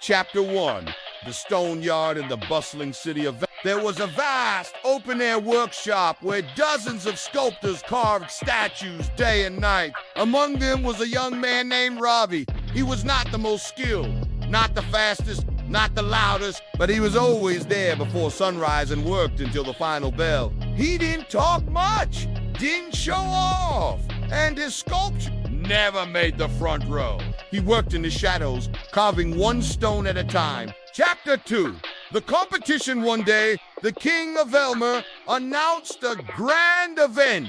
Chapter 1. The Stone Yard in the bustling city of... There was a vast open-air workshop where dozens of sculptors carved statues day and night. Among them was a young man named Ravi. He was not the most skilled, not the fastest, not the loudest, but he was always there before sunrise and worked until the final bell. He didn't talk much, didn't show off, and his sculpture never made the front row. He worked in the shadows, carving one stone at a time. Chapter 2. The competition. One day, the king of Elmer announced a grand event.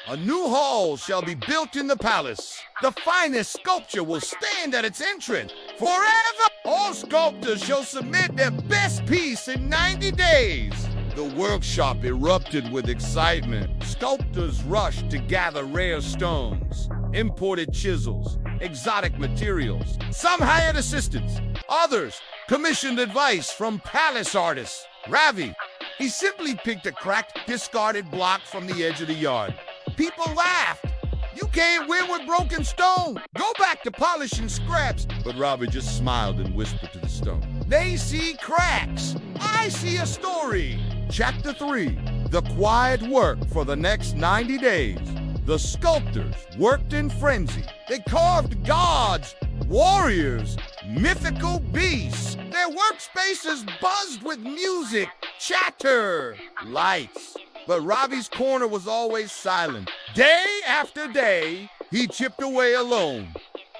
A new hall shall be built in the palace. The finest sculpture will stand at its entrance forever. All sculptors shall submit their best piece in 90 days. The workshop erupted with excitement. Sculptors rushed to gather rare stones, imported chisels, exotic materials. Some hired assistants. Others commissioned advice from palace artists. Ravi, he simply picked a cracked, discarded block from the edge of the yard. People laughed. You can't win with broken stone. Go back to polishing scraps. But Ravi just smiled and whispered to the stone. They see cracks. I see a story. Chapter 3. The quiet work for the next 90 days. The sculptors worked in frenzy. They carved gods, warriors, mythical beasts. Their workspaces buzzed with music, chatter, lights. But Ravi's corner was always silent. Day after day, he chipped away alone.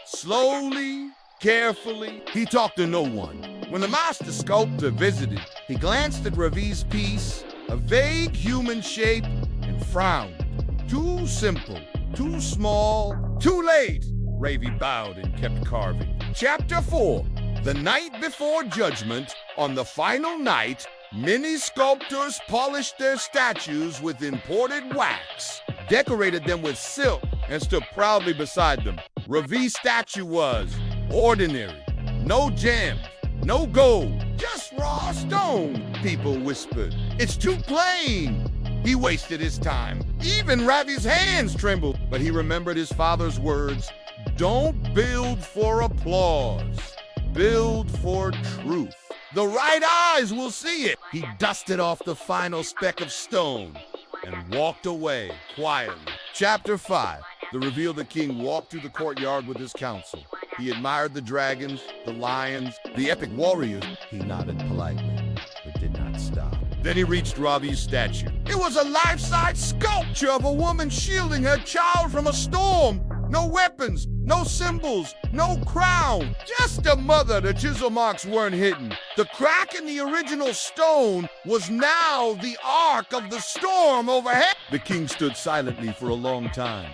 Slowly, carefully, he talked to no one. When the master sculptor visited, he glanced at Ravi's piece, a vague human shape, and frowned. Too simple, too small, too late. Ravi bowed and kept carving. Chapter 4. The night before judgment. On the final night, many sculptors polished their statues with imported wax, decorated them with silk, and stood proudly beside them. Ravi's statue was ordinary. No gems, no gold, just raw stone. People whispered, "It's too plain." He wasted his time. Even Ravi's hands trembled, but he remembered his father's words. Don't build for applause. Build for truth. The right eyes will see it. He dusted off the final speck of stone and walked away quietly. Chapter 5. The reveal. The king walked through the courtyard with his council. He admired the dragons, the lions, the epic warriors. He nodded politely, but did not stop. Then he reached Ravi's statue. It was a life-size sculpture of a woman shielding her child from a storm. No weapons, no symbols, no crown. Just a mother. The chisel marks weren't hidden. The crack in the original stone was now the arc of the storm overhead. The king stood silently for a long time,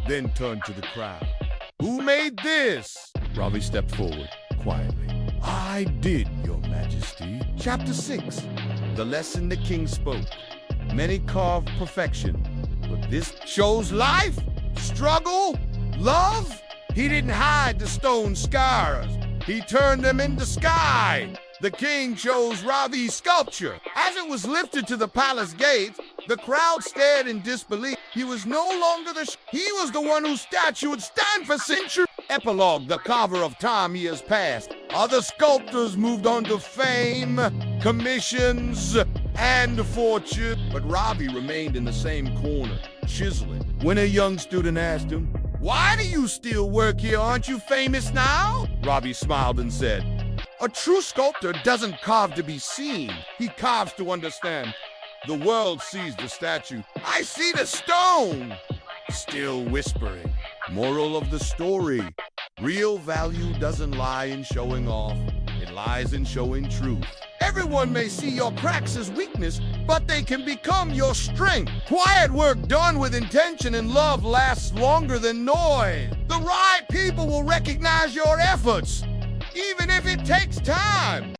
then turned to the crowd. Who made this? Ravi stepped forward, quietly. I did, Your Majesty. Chapter 6. The lesson the king spoke. Many carved perfection, but this shows life, struggle, love. He didn't hide the stone scars. He turned them into sky. The king chose Ravi's sculpture. As it was lifted to the palace gates, the crowd stared in disbelief. He was no longer he was the one whose statue would stand for centuries. Epilogue. The carver of time years passed. Other sculptors moved on to fame, commissions, and fortune. But Ravi remained in the same corner, chiseling. When a young student asked him, "Why do you still work here? Aren't you famous now?" Ravi smiled and said, "A true sculptor doesn't carve to be seen. He carves to understand. The world sees the statue. I see the stone." Still whispering. Moral of the story. Real value doesn't lie in showing off. It lies in showing truth. Everyone may see your cracks as weakness, but they can become your strength. Quiet work done with intention and love lasts longer than noise. The right people will recognize your efforts, even if it takes time.